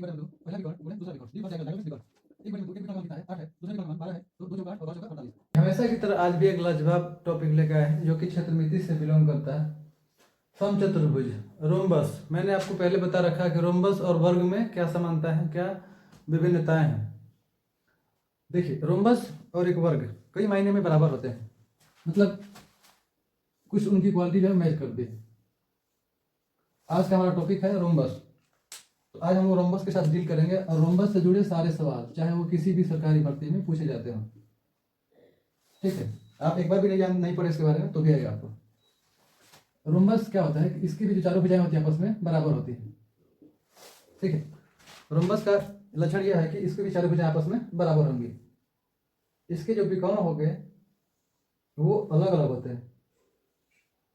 बार हम लोग पहला विकर्ण गुणे दूसरा विकर्ण, डी पर जाएगा विकर्ण। एक बार में एक विकर्ण कितना है 8 है, दूसरा विकर्ण 12 है, तो 2 × 8 और 12 × 48। हमेशा की तरह आज भी एक लाजवाब टॉपिक लेकर आए हैं जो कि क्षेत्रमिति से बिलोंग करता है, समचतुर्भुज रोम्बस। मैंने आपको पहले बता रखा है कि रोम्बस और वर्ग में क्या समानता है, क्या विभिन्नताएं हैं। देखिए, रोम्बस और एक वर्ग कई मायने में बराबर होते हैं, मतलब कुछ उनकी क्वालिटी जो है मैच करती है। आज का हमारा टॉपिक है रोम्बस। तो आज हम रोम्बस के साथ डील करेंगे और रोम्बस से जुड़े सारे सवाल, चाहे वो किसी भी सरकारी भर्ती में पूछे जाते हो। ठीक है, आप एक बार भी नहीं पढ़े इसके बारे में तो भी आएगा आपको। रोम्बस क्या होता है कि इसकी भी जो चारों भुजाएं होती हैं आपस में बराबर होती है। ठीक है, रोम्बस का लक्षण यह है कि इसकी भी चारों भुजाएं आपस में बराबर होंगी। इसके जो विकर्ण हो गए वो अलग अलग होते हैं।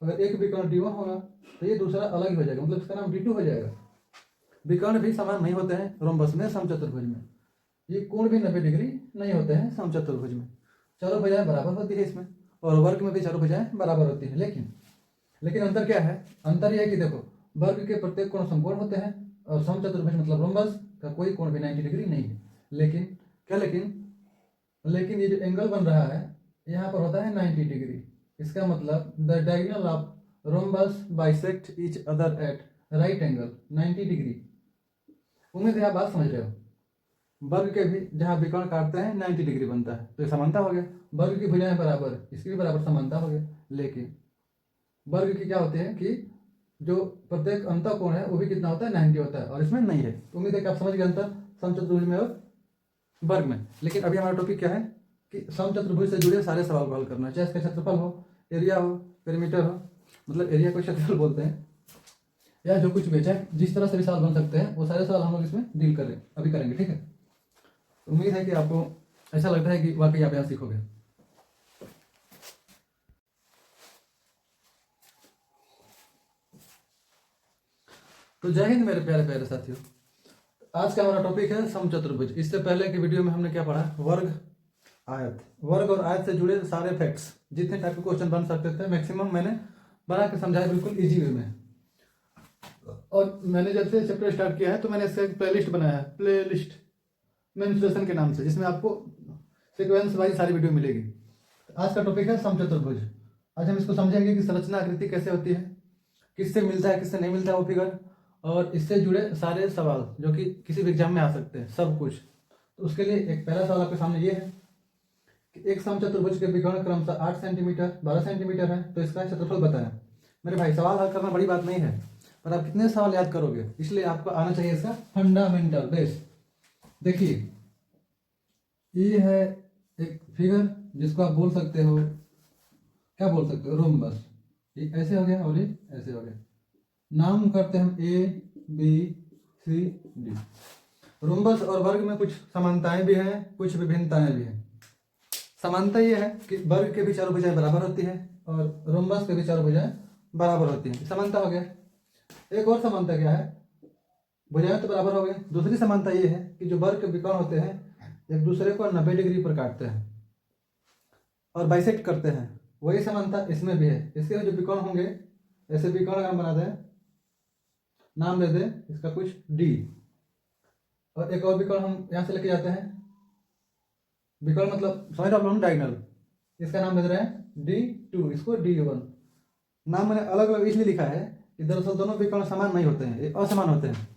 अगर एक विकर्ण D1 होगा तो ये दूसरा अलग ही हो जाएगा, मतलब इसका नाम D2 हो जाएगा। विकर्ण भी समान नहीं होते हैं रोम्बस में, समचतुर्भुज में। ये कोण भी 90 डिग्री नहीं होते हैं समचतुर्भुज में। चारों भुजाएं बराबर होती है इसमें, और वर्ग में भी चारों भुजाएं बराबर होती है। लेकिन अंतर क्या है? अंतर यह है कि देखो, वर्ग के प्रत्येक कोण समकोण होते हैं और समचतुर्भुज मतलब रोम्बस का कोई कोण भी 90 डिग्री नहीं है। लेकिन ये जो एंगल बन रहा है यहाँ पर होता है 90 डिग्री। इसका मतलब the diagonal of rhombus bisect each other at right angle 90 degree. उम्मीद है आप बात समझ रहे हो। वर्ग के भी जहाँ विकर्ण काटते हैं 90 डिग्री बनता है, तो ये समानता हो गया। वर्ग की भुजाएं बराबर, इसकी भी बराबर समानता हो गया। लेकिन वर्ग की क्या होती है कि जो प्रत्येक अंतःकोण है वो भी कितना होता है? 90 होता है, और इसमें नहीं है। तो उम्मीद है कि आप समझ गए अंतर समचतुर्भुज में और वर्ग में। लेकिन अभी हमारा टॉपिक क्या है कि समचतुर्भुज से जुड़े सारे सवाल को हल करना, चाहे इसका क्षेत्रफल हो, एरिया हो, पेरीमीटर हो, मतलब एरिया को क्षेत्रफल बोलते हैं, या जो कुछ भी, चाहे जिस तरह से भी सवाल बन सकते हैं वो सारे सवाल हम लोग इसमें डील अभी करेंगे। ठीक है, उम्मीद है कि आपको ऐसा लगता है कि वाकई आप यहाँ सीखोगे। तो जय हिंद मेरे प्यारे प्यारे साथियों। आज का हमारा टॉपिक है समचतुर्भुज। इससे पहले की वीडियो में हमने क्या पढ़ा? वर्ग, आयत। वर्ग और आयत से जुड़े सारे फैक्ट्स, जितने टाइप के क्वेश्चन बन सकते थे मैक्सिमम मैंने बना के समझाया बिल्कुल इजी वे में। और मैंने जब से चैप्टर स्टार्ट किया है तो मैंने इसका एक प्लेलिस्ट बनाया है, प्लेलिस्ट मेंस्ट्रुएशन के नाम से, जिसमें आपको सीक्वेंस वाइज सारी वीडियो मिलेगी। आज का टॉपिक है समचतुर्भुज। आज हम इसको समझेंगे कि संरचना आकृति कैसे होती है, किससे मिलता है किससे नहीं मिलता है वो फिगर, और इससे जुड़े सारे सवाल जो कि किसी भी एग्जाम में आ सकते हैं, सब कुछ। तो उसके लिए एक पहला सवाल आपके सामने ये है कि एक समचतुर्भुज के विकर्ण क्रमशः 8 सेंटीमीटर 12 सेंटीमीटर है, तो इसका क्षेत्रफल बताएं। मेरे भाई, सवाल हल करना बड़ी बात नहीं है, पर आप कितने सवाल याद करोगे, इसलिए आपको आना चाहिए इसका फंडामेंटल बेस। देखिए, ये है एक फिगर जिसको आप बोल सकते हो, क्या बोल सकते हो? रोम्बस। ये ऐसे हो गया और ये ऐसे हो गया। नाम करते हैं हम ABCD। रोम्बस और वर्ग में कुछ समानताएं भी हैं, कुछ विभिन्नताएं भी हैं। समानता यह है कि वर्ग के भी चारों भुजाएं बराबर होती है और रोम्बस के भी चारों भुजाएं बराबर होती हैं। समानता हो गया। एक और समानता क्या है? भुजाएं तो बराबर हो गई। दूसरी समानता यह है कि जो वर्ग के विकर्ण होते हैं एक दूसरे को 90 डिग्री पर काटते हैं और बाइसेक्ट करते हैं। वही समानता इसमें भी है। इसके जो विकर्ण होंगे, ऐसे विकर्ण हम बनाते हैं, नाम दे दें इसका कुछ D, और एक और विकर्ण हम यहाँ से लेके जाते हैं। विकर्ण मतलब समझ आप लोग डायगोनल, इसका नाम दे रहे हैं D2, इसको D1। नाम मैंने अलग अलग इसलिए लिखा है कि दरअसल दोनों विकर्ण समान नहीं होते हैं, ये असमान होते हैं।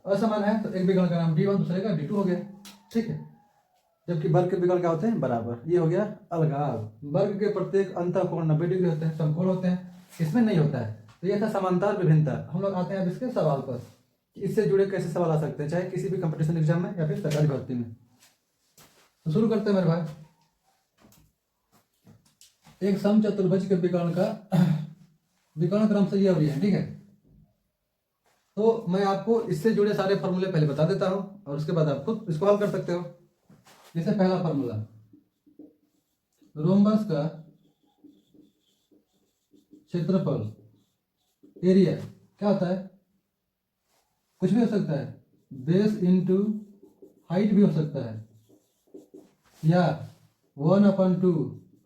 असमान है तो एक विकर्ण का नाम D1, दूसरे का D2 हो गया। ठीक है, जबकि वर्ग के विकर्ण क्या होते हैं? बराबर। ये हो गया अलगाव। वर्ग के प्रत्येक अंतःकोण 90 डिग्री होते हैं, समकोण होते हैं, इसमें नहीं होता है। तो ये था समानता और विभिन्नता। हम लोग आते हैं अब इसके सवाल पर कि इससे जुड़े कैसे सवाल आ सकते हैं, चाहे किसी भी कंपटीशन एग्जाम में या फिर सरकारी भर्ती में। तो शुरू करते हैं मेरे भाई। एक समचतुर्भुज के विकर्ण का विकर्ण क्रम से ये हो रही है। ठीक है, तो मैं आपको इससे जुड़े सारे फॉर्मूले पहले बता देता हूं और उसके बाद आप खुद इसको हल कर सकते हो। जैसे पहला फॉर्मूला, रोम्बस का क्षेत्रफल, एरिया क्या होता है? कुछ भी हो सकता है, बेस इंटू हाइट भी हो सकता है, या 1/2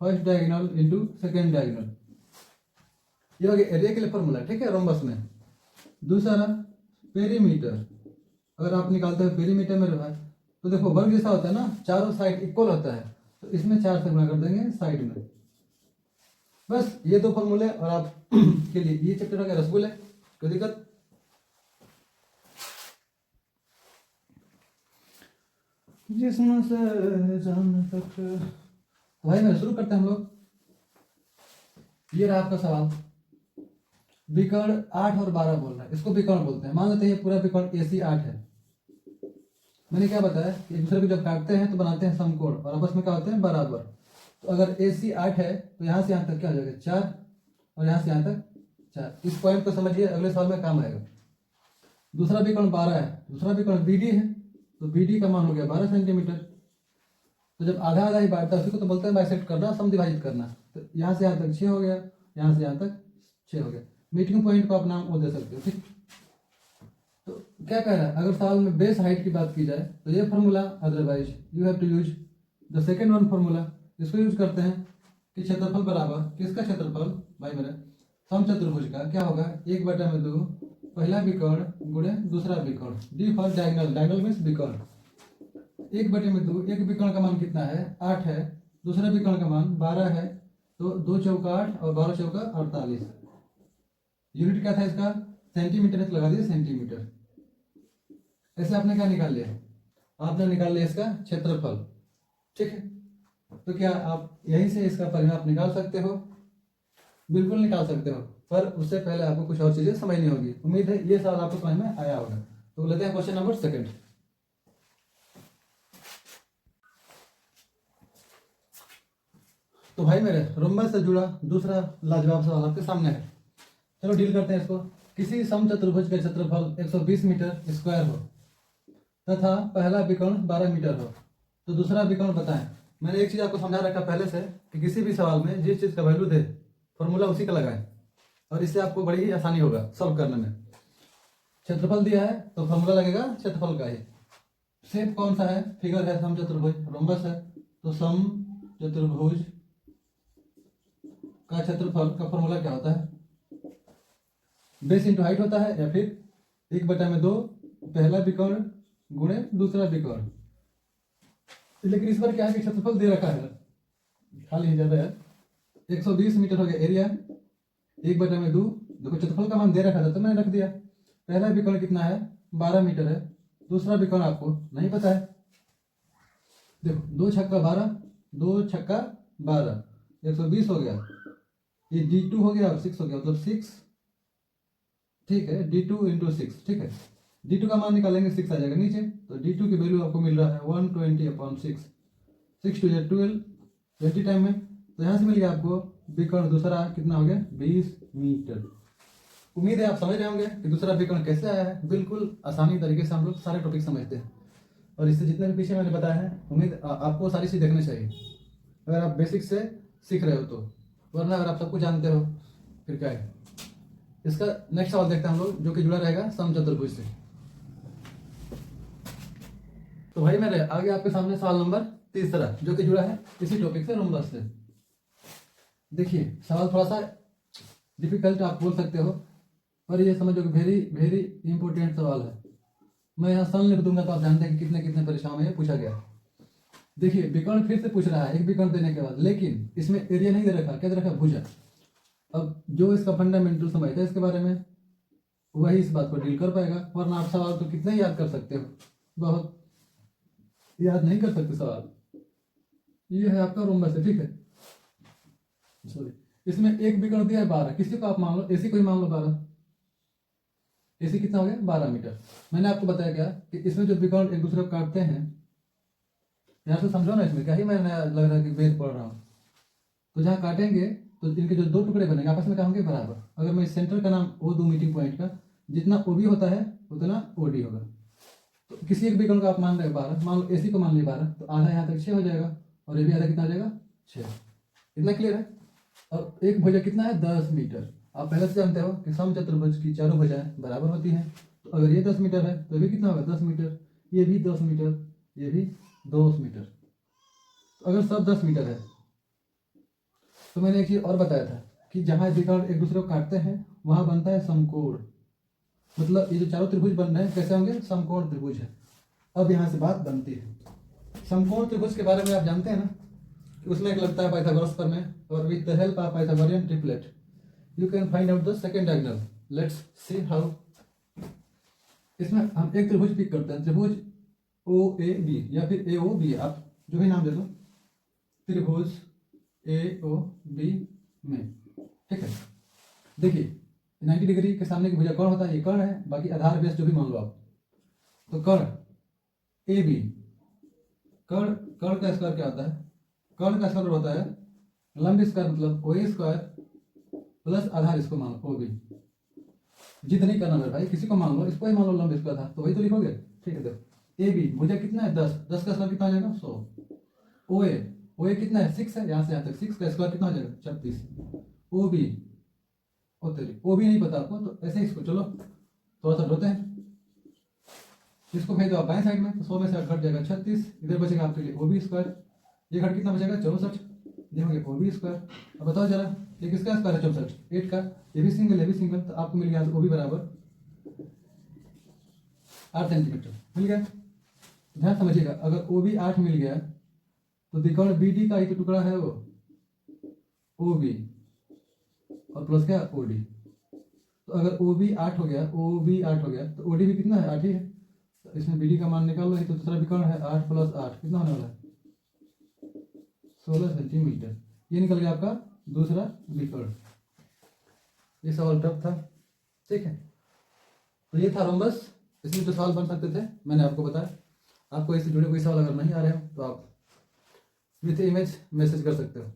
first diagonal into second diagonal. ये हो गया एरिया के लिए फॉर्मूला। ठीक है, रोम्बस में। दूसरा पेरीमीटर, अगर आप निकालते हो पेरीमीटर में रहा तो देखो वर्ग जैसा होता है ना, चारों साइड इक्वल होता है, तो इसमें 4 से गुणा कर देंगे साइड में। बस ये दो फॉर्मूले और आप के लिए ये चैप्टर हो गया रसगुल्ले। कोई दिक्कत? जिस्म से जान तक। भाई मैं शुरू करते हैं हम लोग। ये रहा आपका सवाल। विकर्ण 8 और 12 बोल रहा है, इसको विकर्ण बोलते हैं। मान लेते हैं ये पूरा विकर्ण AC 8 है। मैंने क्या बताया कि एक दूसरे को जब काटते हैं तो बनाते हैं समकोण और आपस में क्या होते हैं, बराबर। तो अगर AC 8 है तो यहाँ से यहाँ तक क्या हो जाएगा, 4, और यहाँ से यहाँ तक 4। इस पॉइंट को समझिए, अगले सवाल में काम आएगा। दूसरा विकर्ण 12 है, दूसरा विकर्ण BD है, तो BD का मान हो गया 12 सेंटीमीटर। तो जब आधा आधा ही बांटता है उसी को तो बोलते हैं बाइसेक्ट करना, समद्विभाजित करना। तो यहाँ से यहाँ तक 6 हो गया, यहाँ से यहाँ तक 6 हो गया। मीटिंग पॉइंट को आप नाम वो दे सकते हो, ठीक। तो क्या कह रहा है, अगर सवाल में बेस हाइट की बात की जाए तो ये formula, otherwise you have to use the second one formula. इसको यूज करते हैं कि क्षेत्रफल बराबर किसका क्षेत्रफल, भाई मेरे समचतुर्भुज का क्या होगा, 1/2 पहला विकर्ण गुणे दूसरा विकर्ण। D for diagonal, diagonal means विकर्ण। 1/2, एक विकर्ण का मान कितना है, 8 है, दूसरा विकर्ण का मान 12 है, तो 2 चौका 8 और 12 चौका 48। यूनिट क्या था इसका, सेंटीमीटर है, तो लगा दिए सेंटीमीटर। ऐसे आपने क्या निकाल लिया, आपने निकाल लिया इसका क्षेत्रफल, ठीक है। तो क्या आप यहीं से इसका परिमाप निकाल सकते हो, बिल्कुल निकाल सकते हो, पर उससे पहले आपको कुछ और चीजें समझनी होगी। उम्मीद है ये सवाल आपको समझ में आया होगा। तो लेते हैं क्वेश्चन नंबर 2। तो भाई मेरे रोम्बस से जुड़ा दूसरा लाजवाब सवाल आपके सामने है। चलो डील करते हैं इसको। किसी समचतुर्भुज का क्षेत्रफल 120 मीटर स्क्वायर हो तथा पहला विकर्ण 12 मीटर हो, तो दूसरा विकर्ण बताएं। मैंने एक चीज आपको समझा रखा पहले से कि किसी भी सवाल में जिस चीज का वैल्यू दे फॉर्मूला उसी का लगाएं, और इससे आपको बड़ी ही आसानी होगा सॉल्व करने में। क्षेत्रफल दिया है तो फॉर्मूला लगेगा क्षेत्रफल का ही। शेप कौन सा है, फिगर है समचतुर्भुज, रोम्बस है, तो समचतुर्भुज का क्षेत्रफल का फॉर्मूला क्या होता है, बेस इंटू हाइट होता है, या फिर 1/2 पहला विकर्ण गुणे दूसरा विकर्ण। लेकिन इस पर क्या है कि क्षेत्रफल दे रखा है, खाली ही ज्यादा है, 120 मीटर हो गया एरिया, 1/2 देखो क्षेत्रफल का मान दे रखा था तो मैंने रख दिया। पहला विकर्ण कितना है, 12 मीटर है, दूसरा विकर्ण आपको नहीं पता है। देखो 2 छक्का 12, 2 छक्का 12, 120 हो गया, ये D2 हो गया और 6 हो गया, मतलब 6, ठीक है, D2 इंटू 6, ठीक है। D2 का मान निकालेंगे 6 आ जाएगा नीचे, तो D2 की वैल्यू आपको मिल रहा है 120/6, 6 2 12, 20 टाइम में। तो यहाँ से मिल गया आपको विकर्ण दूसरा कितना हो गया, 20 मीटर। उम्मीद है आप समझ रहे होंगे कि दूसरा विकर्ण कैसे आया है। बिल्कुल आसानी तरीके से हम लोग सारे टॉपिक समझते हैं, और इससे जितने भी पीछे मैंने बताया है, उम्मीद आपको सारी चीज देखनी चाहिए अगर आप बेसिक से सीख रहे हो तो, वरना अगर आप सब कुछ जानते हो फिर क्या है। इसका नेक्स्ट सवाल देखते हैं हम लोग, जो कि जुड़ा रहेगा समचतुर्भुज से। तो भाई मेरे आगे आपके सामने सवाल नंबर 3 जो कि जुड़ा है इसी टॉपिक से, रोम्बस से। देखिए सवाल थोड़ा सा डिफिकल्ट आप बोल सकते हो, पर ये समझो कि वेरी वेरी इंपॉर्टेंट सवाल है। मैं यहाँ सन लिख दूंगा तो आप जानते हैं कि कितने कितने परीक्षाओं में ये पूछा गया। देखिए विकर्ण फिर से पूछ रहा है एक विकर्ण देने के बाद, लेकिन इसमें एरिया नहीं दे रखा, क्या दे रखा, भुजा। अब जो इसका फंडामेंटल समझता है इसके बारे में वही इस बात को डील कर पाएगा, वरना आप सवाल तो कितने याद कर सकते हो, बहुत याद नहीं कर सकते सवाल। ये है आपका रोम्बस है, ठीक है। सॉरी, इसमें एक विकर्ण दिया है 12, किसी को आप मान लो AC को ही मान लो 12, AC कितना हो गया 12 मीटर। मैंने आपको बताया क्या कि इसमें जो विकर्ण एक दूसरे को काटते हैं, यहाँ से समझो ना, इसमें क्या ही मैंने लग रहा है कि वेद पढ़ रहा हूँ। तो जहाँ काटेंगे तो इनके जो 2 टुकड़े बनेंगे आपस में क्या होंगे, बराबर। अगर मैं सेंटर का नाम O दूं मीटिंग पॉइंट का, जितना OB होता है उतना OD होगा। तो किसी एक विकर्ण का आप मान रहे 12, मान लो AC को मान लिया 12, तो आधा यहाँ तक 6 हो जाएगा, और ये भी आधा कितना हो जाएगा 6। इतना क्लियर है। और एक भुजा कितना है, 10 मीटर। आप पहले से जानते हो कि समचतुर्भुज की चारों भुजाएं बराबर होती हैं। तो अगर ये 10 मीटर है तो ये भी कितना होगा, 10 मीटर, ये भी 10 मीटर, ये भी 10 मीटर। तो अगर सब 10 मीटर है तो मैंने एक चीज और बताया था कि जहां विकर्ण एक दूसरे को काटते हैं वहां बनता है समकोण। मतलब ये जो चारों त्रिभुज बन रहे हैं कैसे होंगे, समकोण त्रिभुज है। अब यहाँ से बात बनती है, समकोण त्रिभुज के बारे में आप जानते हैं ना कि उसमें एक लगता है पाइथागोरस प्रमेय, और with the help of Pythagorean triplet you can find out the second diagonal. Let's see how. इसमें हम एक त्रिभुज पिक करते हैं, त्रिभुज ओ ए बी या फिर ए ओ बी, आप जो भी नाम दे दो, त्रिभुज ए ओ बी में, ठीक है। देखिए 90 डिग्री के सामने की भुजा कर्ण होता है, ये कर्ण है, बाकी आधार बेस जो भी मान लो आप। तो कर्ण ए बी, कर्ण कर्ण का स्क्वायर क्या होता है, कर्ण का स्क्वायर होता है लंब स्क्वायर, मतलब ओ ए स्क्वायर प्लस आधार, इसको मान लो ओ बी। जिद नहीं करना मेरे भाई, किसी को मान लो, इसको ही मान लो लंब स्क्वायर था, तो वही तो लिखोगे, ठीक है। देखो ए बी भुजा कितना है 10, 10 का स्क्वायर कितना हो जाएगा 100। ओ ए कितना है 6 है, यहाँ से यहाँ तक 6 का स्क्वायर कितना हो जाएगा 36। ओ बी, ओ भी नहीं पता आपको, तो ऐसे इसको चलो थोड़ा सा ढोते हैं, इसको भेज दो आप बाएं साइड में, तो 100 में से घट जाएगा 36, इधर बचेगा आपके लिए ओ बी स्क्वायर, ये घट कितना बचेगा 64, ये हो गया ओ बी स्क्वायर। अब बताओ जरा ये किसका स्क्वायर है 64, 8 का, ये भी सिंगल ये भी सिंगल, तो आपको मिल गया ओ बी बराबर 8 सेंटीमीटर मिल गया। ध्यान समझिएगा, अगर ओ बी 8 मिल गया तो त्रिकोण बी डी का एक टुकड़ा है वो ओ बी और प्लस क्या ओ डी। तो अगर ओ बी 8 हो गया, ओ बी 8 हो गया, तो ओ डी भी कितना है 8 ही है, तो इसमें बी डी का मान निकाल लो, तो दूसरा विकर्ण है 8 प्लस 8 कितना होने वाला है 16 सेंटीमीटर। ये निकल गया आपका दूसरा विकर्ण। ये सवाल टफ था, ठीक है। तो ये था रोम्बस, इसमें जो सवाल बन सकते थे मैंने आपको बताया। आपको इससे जुड़े कोई सवाल अगर नहीं आ रहे हो तो आप विथ इमेज मैसेज कर सकते हो।